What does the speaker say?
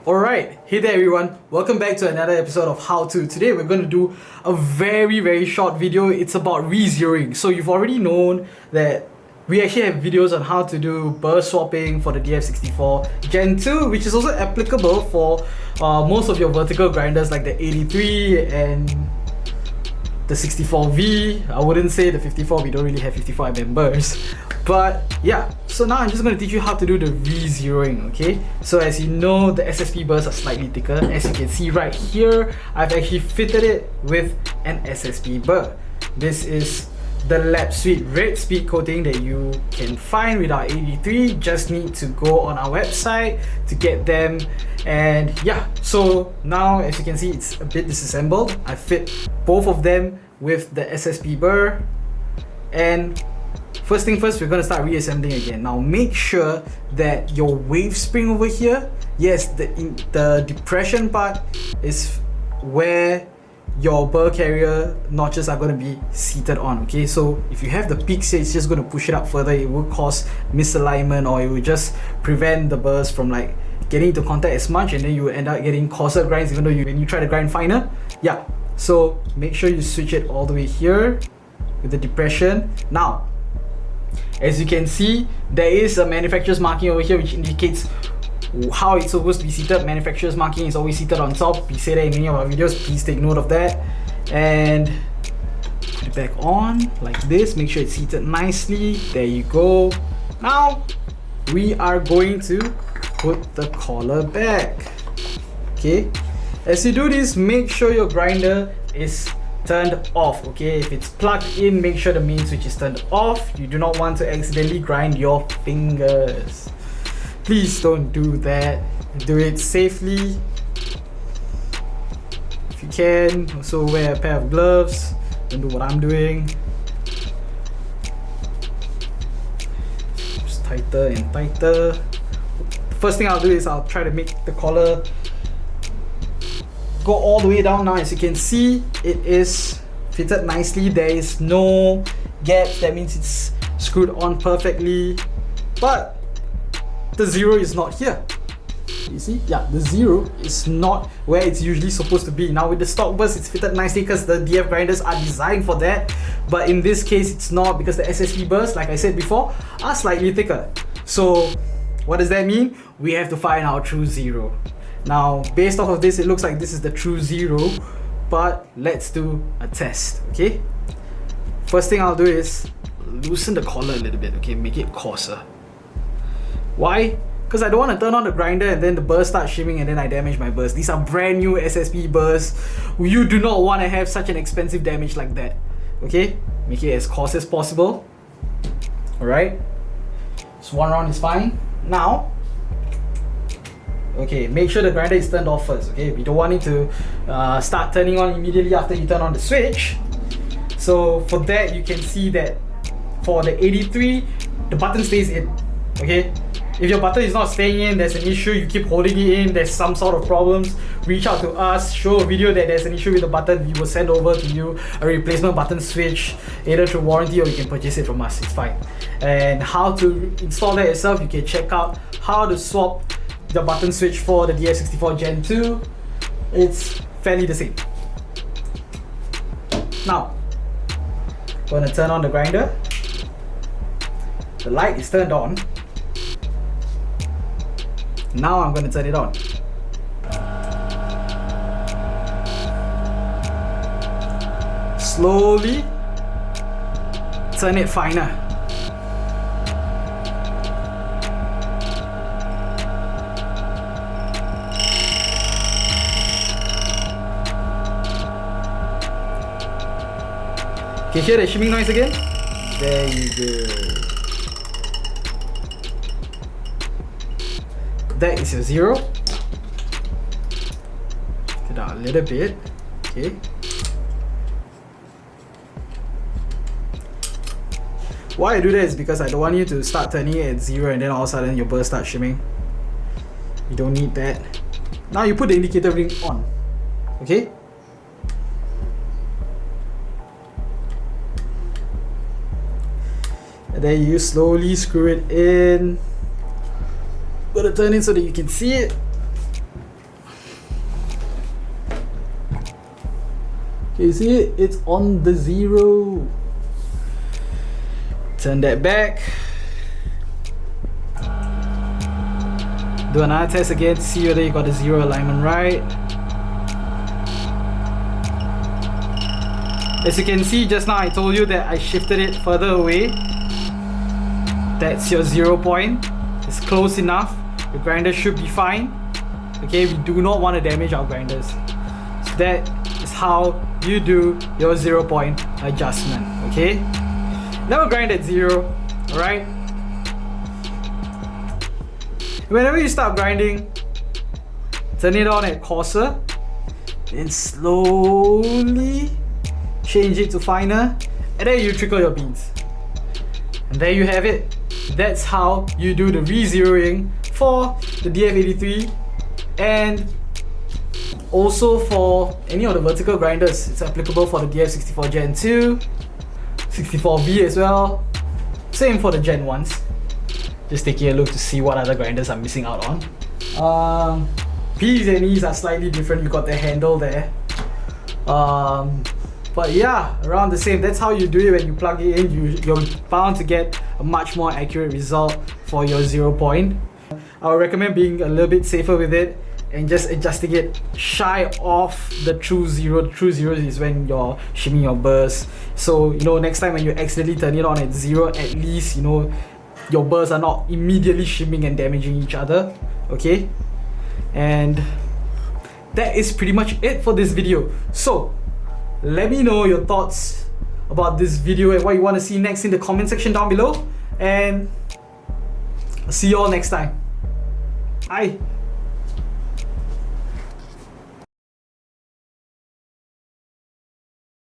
Alright, hey there everyone, welcome back to another episode of How To. Today we're going to do a very short video. It's about re-zeroing. So you've already known that we actually have videos on how to do burr swapping for the DF84 Gen 2, which is also applicable for most of your vertical grinders like the 83 and the 64V. I wouldn't say the 54, we don't really have 54mm burrs. But yeah, so now I'm just going to teach you how to do the re-zeroing, okay? So as you know, the SSP burrs are slightly thicker. As you can see right here, I've actually fitted it with an SSP burr. This is the lab suite red speed coating that you can find with our 83. Just need to go on our website to get them. And yeah, so now as you can see, it's a bit disassembled. I fit both of them with the SSP burr. And first thing first, we're going to start reassembling again. Now make sure that your wave spring over here, yes, the depression part is where your burr carrier notches are going to be seated on, okay? So if you have the peaks here, it's just going to push it up further. It will cause misalignment, or it will just prevent the burrs from like getting into contact as much, and then you will end up getting coarser grinds even though when you try to grind finer. Yeah, so make sure you switch it all the way here with the depression. Now, as you can see, there is a manufacturer's marking over here which indicates how it's supposed to be seated. Manufacturer's marking is always seated on top. We say that in many of our videos, please take note of that. And put it back on like this, make sure it's seated nicely. There you go. Now we are going to put the collar back. Okay, as you do this, make sure your grinder is turned off, okay? If it's plugged in, make sure the main switch is turned off. You do not want to accidentally grind your fingers. Please don't do that. Do it safely. If you can, also wear a pair of gloves. Don't do what I'm doing. Just tighter and tighter. The first thing I'll do is I'll try to make the collar go all the way down. Now as you can see, it is fitted nicely. There is no gaps. That means it's screwed on perfectly. But the zero is not here. You see? Yeah, the zero is not where it's usually supposed to be. Now with the stock burrs, it's fitted nicely because the DF grinders are designed for that. But in this case, it's not, because the SSP burrs, like I said before, are slightly thicker. So what does that mean? We have to find our true zero. Now, based off of this, it looks like this is the true zero, but let's do a test, okay? First thing I'll do is loosen the collar a little bit, okay? Make it coarser. Why? Because I don't want to turn on the grinder and then the burrs start shimming and then I damage my burrs. These are brand new SSP burrs. You do not want to have such an expensive damage like that, okay? Make it as coarse as possible. Alright? So one round is fine. Now, okay, make sure the grinder is turned off first, okay? We don't want it to start turning on immediately after you turn on the switch. So for that, you can see that for the 83, the button stays in, okay? If your button is not staying in, there's an issue, you keep holding it in, there's some sort of problems, reach out to us, show a video that there's an issue with the button, we will send over to you a replacement button switch, either through warranty or you can purchase it from us, it's fine. And how to install that yourself, you can check out how to swap the button switch for the DF64 Gen 2. It's fairly the same. Now, I'm going to turn on the grinder. The light is turned on. Now I'm going to turn it on. Slowly turn it finer. Can you hear the shimming noise again? There you go. That is your zero. Take it out a little bit. Okay. Why I do that is because I don't want you to start turning it at zero and then all of a sudden your burr starts shimming. You don't need that. Now you put the indicator ring on. Okay? And then you slowly screw it in. Gotta turn it so that you can see it. You see it? It's on the 0. Turn that back. Do another test again to see whether you got the 0 alignment right. As you can see, just now I told you that I shifted it further away. That's your 0 point. It's close enough. Your grinder should be fine. Okay, we do not want to damage our grinders. So that is how you do your 0 point adjustment. Okay, never grind at 0. Alright, whenever you start grinding, turn it on at coarser and slowly change it to finer, and then you trickle your beans. And there you have it. That's how you do the re-zeroing for the DF83 and also for any of the vertical grinders. It's applicable for the DF64 Gen 2, 64V as well. Same for the Gen 1s. Just taking a look to see what other grinders I'm missing out on. P's and E's are slightly different. You got the handle there. But yeah, around the same. That's how you do it when you plug it in. You're bound to get a much more accurate result for your 0 point. I would recommend being a little bit safer with it and just adjusting it shy of the true 0. The true 0 is when you're shimming your burrs. So, you know, next time when you accidentally turn it on at 0, at least, you know, your burrs are not immediately shimming and damaging each other. Okay? And that is pretty much it for this video. So, let me know your thoughts about this video and what you want to see next in the comment section down below. And I'll see you all next time. Bye.